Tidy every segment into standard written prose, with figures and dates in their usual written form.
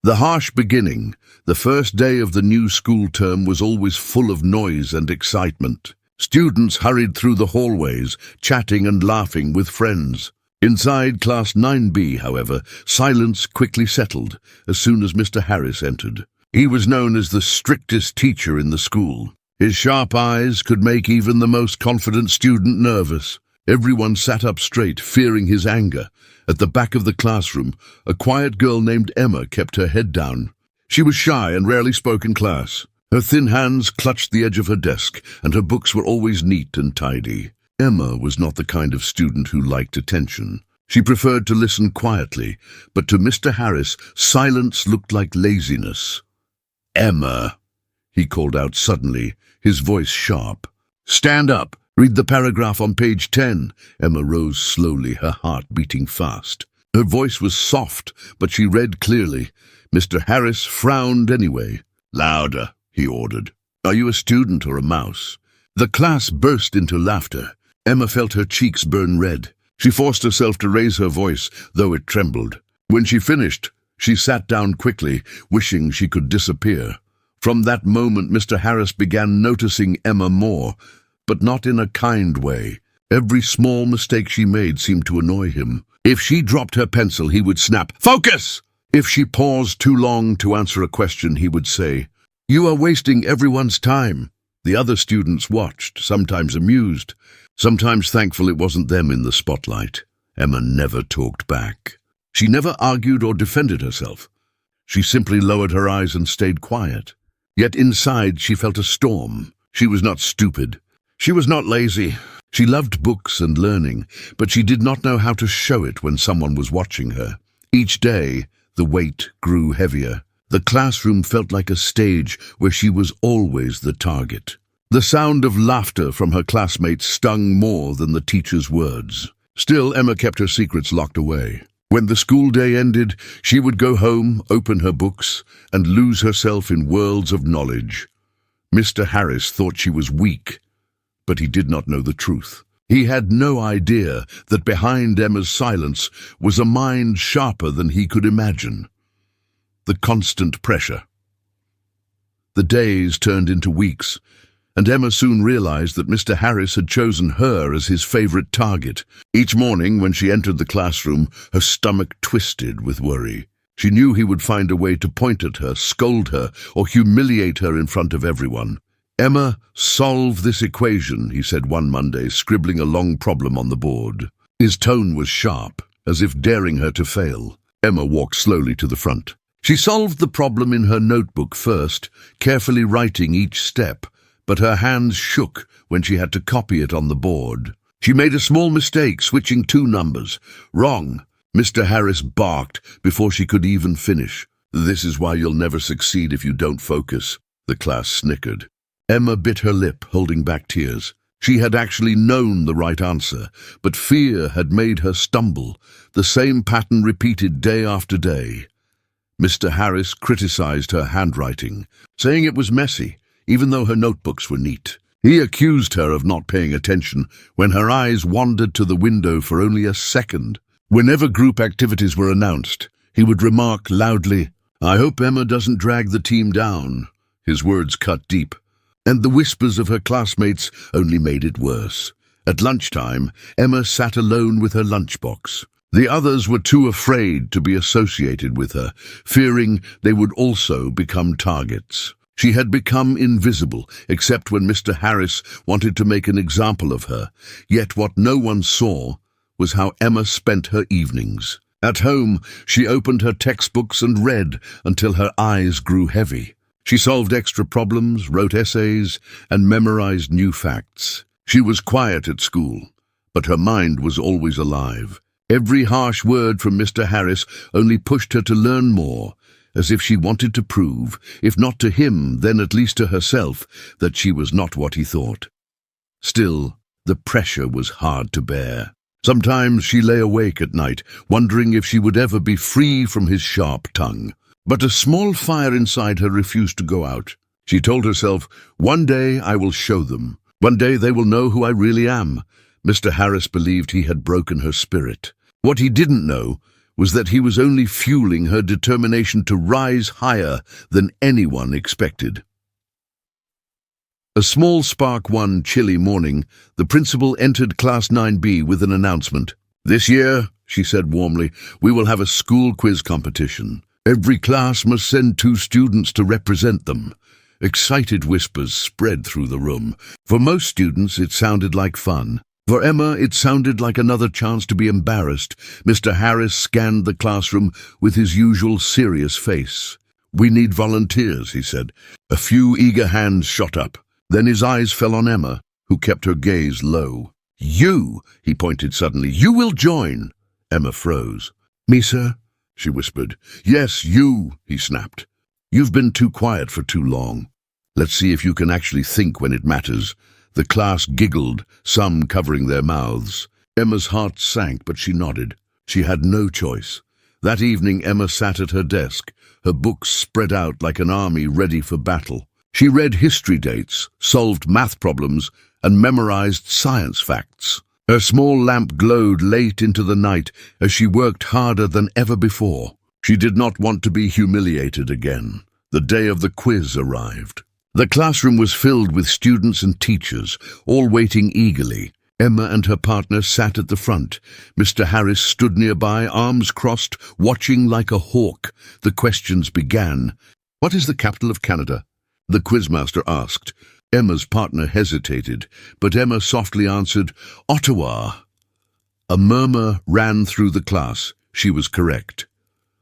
The harsh beginning, the first day of the new school term, was always full of noise and excitement. Students hurried through the hallways, chatting and laughing with friends. Inside Class 9B, however, silence quickly settled as soon as Mr. Harris entered. He was known as the strictest teacher in the school. His sharp eyes could make even the most confident student nervous. Everyone sat up straight, fearing his anger. At the back of the classroom, a quiet girl named Emma kept her head down. She was shy and rarely spoke in class. Her thin hands clutched the edge of her desk, and her books were always neat and tidy. Emma was not the kind of student who liked attention. She preferred to listen quietly, but to Mr. Harris, silence looked like laziness. "Emma," he called out suddenly, his voice sharp. "Stand up. Read the paragraph on page 10. Emma rose slowly, her heart beating fast. Her voice was soft, but she read clearly. Mr. Harris frowned anyway. "Louder," he ordered. "Are you a student or a mouse?" The class burst into laughter. Emma felt her cheeks burn red. She forced herself to raise her voice, though it trembled. When she finished, she sat down quickly, wishing she could disappear. From that moment, Mr. Harris began noticing Emma more, but not in a kind way. Every small mistake she made seemed to annoy him. If she dropped her pencil, he would snap, "Focus!" If she paused too long to answer a question, he would say, "You are wasting everyone's time." The other students watched, sometimes amused, sometimes thankful it wasn't them in the spotlight. Emma never talked back. She never argued or defended herself. She simply lowered her eyes and stayed quiet. Yet inside she felt a storm. She was not stupid. She was not lazy. She loved books and learning, but she did not know how to show it when someone was watching her. Each day, the weight grew heavier. The classroom felt like a stage where she was always the target. The sound of laughter from her classmates stung more than the teacher's words. Still, Emma kept her secrets locked away. When the school day ended, she would go home, open her books, and lose herself in worlds of knowledge. Mr. Harris thought she was weak, but he did not know the truth. He had no idea that behind Emma's silence was a mind sharper than he could imagine. The constant pressure. The days turned into weeks, and Emma soon realized that Mr. Harris had chosen her as his favorite target. Each morning, when she entered the classroom, her stomach twisted with worry. She knew he would find a way to point at her, scold her, or humiliate her in front of everyone. "Emma, solve this equation," he said one Monday, scribbling a long problem on the board. His tone was sharp, as if daring her to fail. Emma walked slowly to the front. She solved the problem in her notebook first, carefully writing each step, but her hands shook when she had to copy it on the board. She made a small mistake, switching two numbers. "Wrong." Mr. Harris barked before she could even finish. "This is why you'll never succeed if you don't focus," the class snickered. Emma bit her lip, holding back tears. She had actually known the right answer, but fear had made her stumble, the same pattern repeated day after day. Mr. Harris criticized her handwriting, saying it was messy, even though her notebooks were neat. He accused her of not paying attention when her eyes wandered to the window for only a second. Whenever group activities were announced, he would remark loudly, "I hope Emma doesn't drag the team down." His words cut deep, and the whispers of her classmates only made it worse. At lunchtime, Emma sat alone with her lunchbox. The others were too afraid to be associated with her, fearing they would also become targets. She had become invisible, except when Mr. Harris wanted to make an example of her. Yet what no one saw was how Emma spent her evenings. At home, she opened her textbooks and read until her eyes grew heavy. She solved extra problems, wrote essays, and memorized new facts. She was quiet at school, but her mind was always alive. Every harsh word from Mr. Harris only pushed her to learn more, as if she wanted to prove, if not to him, then at least to herself, that she was not what he thought. Still, the pressure was hard to bear. Sometimes she lay awake at night, wondering if she would ever be free from his sharp tongue. But a small fire inside her refused to go out. She told herself, "One day I will show them. One day they will know who I really am." Mr. Harris believed he had broken her spirit. What he didn't know was that he was only fueling her determination to rise higher than anyone expected. A small spark one chilly morning, the principal entered Class 9B with an announcement. "This year," she said warmly, "we will have a school quiz competition. Every class must send 2 students to represent them." Excited whispers spread through the room. For most students, it sounded like fun. For Emma, it sounded like another chance to be embarrassed. Mr. Harris scanned the classroom with his usual serious face. "We need volunteers," he said. A few eager hands shot up. Then his eyes fell on Emma, who kept her gaze low. "You," he pointed suddenly, "you will join." Emma froze. "Me, sir?" she whispered. "Yes, you," he snapped. "You've been too quiet for too long. Let's see if you can actually think when it matters." The class giggled, some covering their mouths. Emma's heart sank, but she nodded. She had no choice. That evening, Emma sat at her desk, her books spread out like an army ready for battle. She read history dates, solved math problems, and memorized science facts. Her small lamp glowed late into the night as she worked harder than ever before. She did not want to be humiliated again. The day of the quiz arrived. The classroom was filled with students and teachers, all waiting eagerly. Emma and her partner sat at the front. Mr. Harris stood nearby, arms crossed, watching like a hawk. The questions began. "What is the capital of Canada?" the quizmaster asked. Emma's partner hesitated, but Emma softly answered, "Ottawa." A murmur ran through the class. She was correct.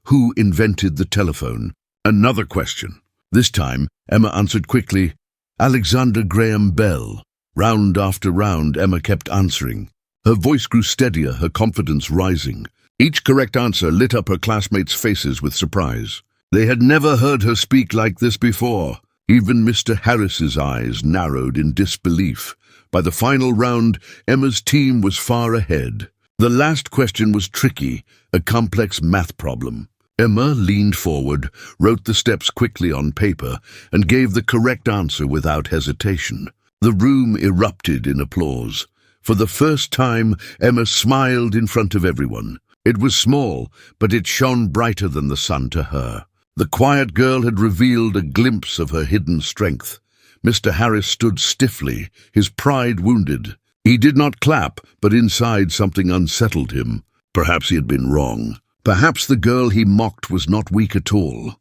Who invented the telephone? Another question. This time, Emma answered quickly, "Alexander Graham Bell." Round after round, Emma kept answering. Her voice grew steadier, her confidence rising. Each correct answer lit up her classmates' faces with surprise. They had never heard her speak like this before. Even Mr. Harris's eyes narrowed in disbelief. By the final round, Emma's team was far ahead. The last question was tricky, a complex math problem. Emma leaned forward, wrote the steps quickly on paper, and gave the correct answer without hesitation. The room erupted in applause. For the first time, Emma smiled in front of everyone. It was small, but it shone brighter than the sun to her. The quiet girl had revealed a glimpse of her hidden strength. Mr. Harris stood stiffly, his pride wounded. He did not clap, but inside something unsettled him. Perhaps he had been wrong. Perhaps the girl he mocked was not weak at all.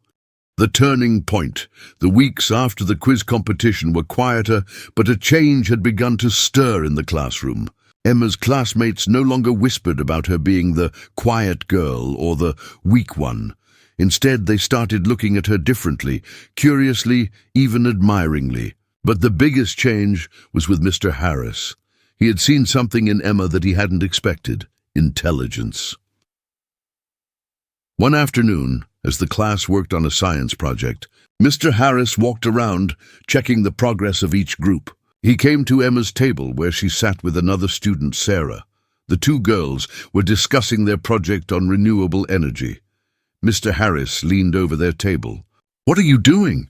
The turning point. The weeks after the quiz competition were quieter, but a change had begun to stir in the classroom. Emma's classmates no longer whispered about her being the quiet girl or the weak one. Instead, they started looking at her differently, curiously, even admiringly. But the biggest change was with Mr. Harris. He had seen something in Emma that he hadn't expected: intelligence. One afternoon, as the class worked on a science project, Mr. Harris walked around, checking the progress of each group. He came to Emma's table, where she sat with another student, Sarah. The 2 girls were discussing their project on renewable energy. Mr. Harris leaned over their table. "What are you doing?"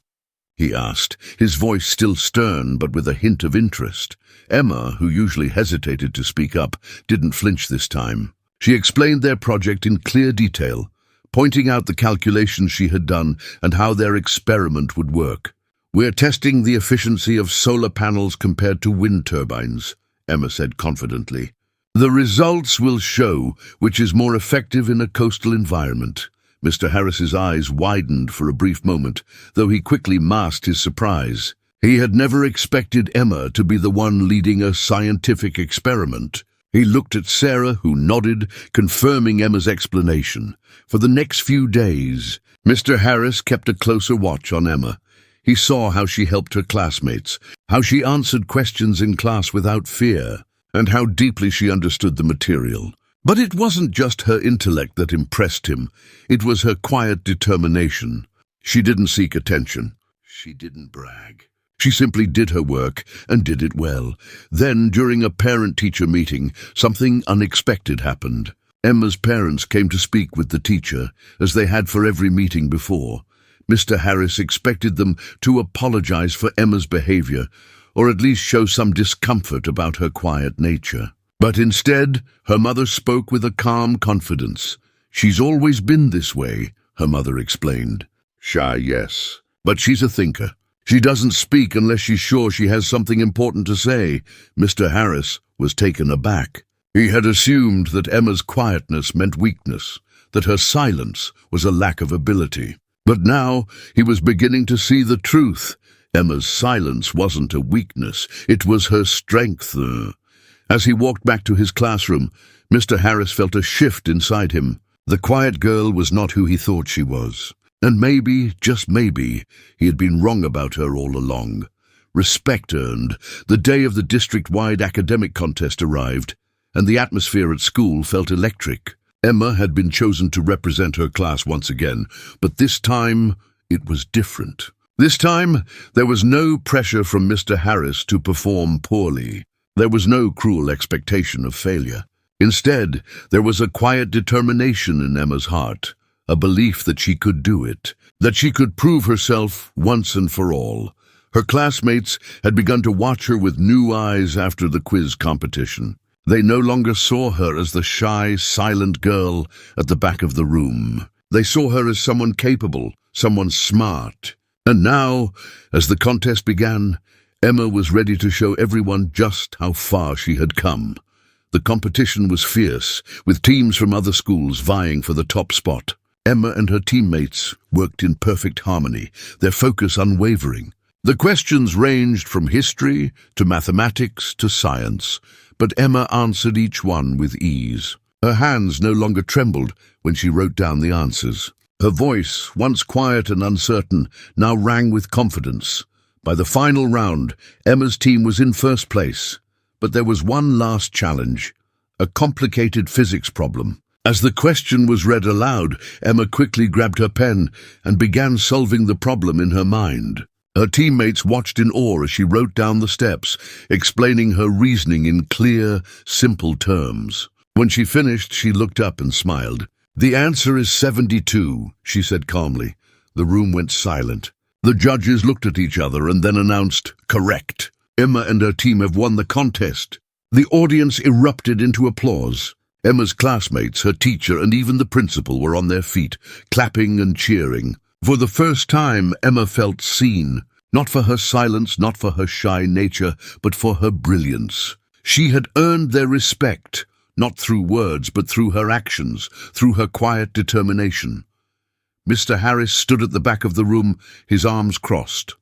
he asked, his voice still stern but with a hint of interest. Emma, who usually hesitated to speak up, didn't flinch this time. She explained their project in clear detail, pointing out the calculations she had done and how their experiment would work. "We're testing the efficiency of solar panels compared to wind turbines," Emma said confidently. "The results will show which is more effective in a coastal environment." Mr. Harris's eyes widened for a brief moment, though he quickly masked his surprise. He had never expected Emma to be the one leading a scientific experiment. He looked at Sarah, who nodded, confirming Emma's explanation. For the next few days, Mr. Harris kept a closer watch on Emma. He saw how she helped her classmates, how she answered questions in class without fear, and how deeply she understood the material. But it wasn't just her intellect that impressed him. It was her quiet determination. She didn't seek attention. She didn't brag. She simply did her work, and did it well. Then, during a parent-teacher meeting, something unexpected happened. Emma's parents came to speak with the teacher, as they had for every meeting before. Mr. Harris expected them to apologize for Emma's behavior, or at least show some discomfort about her quiet nature. But instead, her mother spoke with a calm confidence. "She's always been this way," her mother explained. "Shy, yes, but she's a thinker. She doesn't speak unless she's sure she has something important to say." Mr. Harris was taken aback. He had assumed that Emma's quietness meant weakness, that her silence was a lack of ability. But now he was beginning to see the truth. Emma's silence wasn't a weakness, it was her strength. As he walked back to his classroom, Mr. Harris felt a shift inside him. The quiet girl was not who he thought she was. And maybe, just maybe, he had been wrong about her all along. Respect earned. The day of the district-wide academic contest arrived, and the atmosphere at school felt electric. Emma had been chosen to represent her class once again, but this time it was different. This time, there was no pressure from Mr. Harris to perform poorly. There was no cruel expectation of failure. Instead, there was a quiet determination in Emma's heart, a belief that she could do it, that she could prove herself once and for all. Her classmates had begun to watch her with new eyes after the quiz competition. They no longer saw her as the shy, silent girl at the back of the room. They saw her as someone capable, someone smart. And now, as the contest began, Emma was ready to show everyone just how far she had come. The competition was fierce, with teams from other schools vying for the top spot. Emma and her teammates worked in perfect harmony, their focus unwavering. The questions ranged from history to mathematics to science, but Emma answered each one with ease. Her hands no longer trembled when she wrote down the answers. Her voice, once quiet and uncertain, now rang with confidence. By the final round, Emma's team was in first place. But there was one last challenge, a complicated physics problem. As the question was read aloud, Emma quickly grabbed her pen and began solving the problem in her mind. Her teammates watched in awe as she wrote down the steps, explaining her reasoning in clear, simple terms. When she finished, she looked up and smiled. "The answer is 72, she said calmly. The room went silent. The judges looked at each other and then announced, "Correct. Emma and her team have won the contest." The audience erupted into applause. Emma's classmates, her teacher, and even the principal were on their feet, clapping and cheering. For the first time, Emma felt seen, not for her silence, not for her shy nature, but for her brilliance. She had earned their respect, not through words, but through her actions, through her quiet determination. Mr. Harris stood at the back of the room, his arms crossed.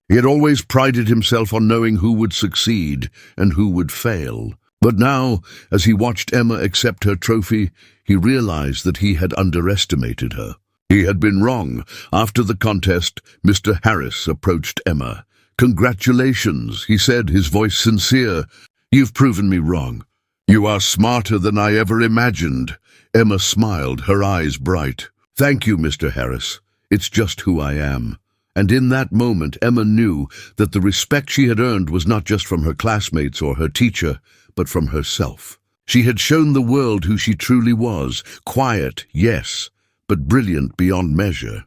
He had always prided himself on knowing who would succeed and who would fail. But now, as he watched Emma accept her trophy, he realized that he had underestimated her. He had been wrong. After the contest, Mr. Harris approached Emma. "Congratulations," he said, his voice sincere. "You've proven me wrong. You are smarter than I ever imagined." Emma smiled, her eyes bright. "Thank you, Mr. Harris. It's just who I am." And in that moment, Emma knew that the respect she had earned was not just from her classmates or her teacher, but from herself. She had shown the world who she truly was, quiet, yes, but brilliant beyond measure.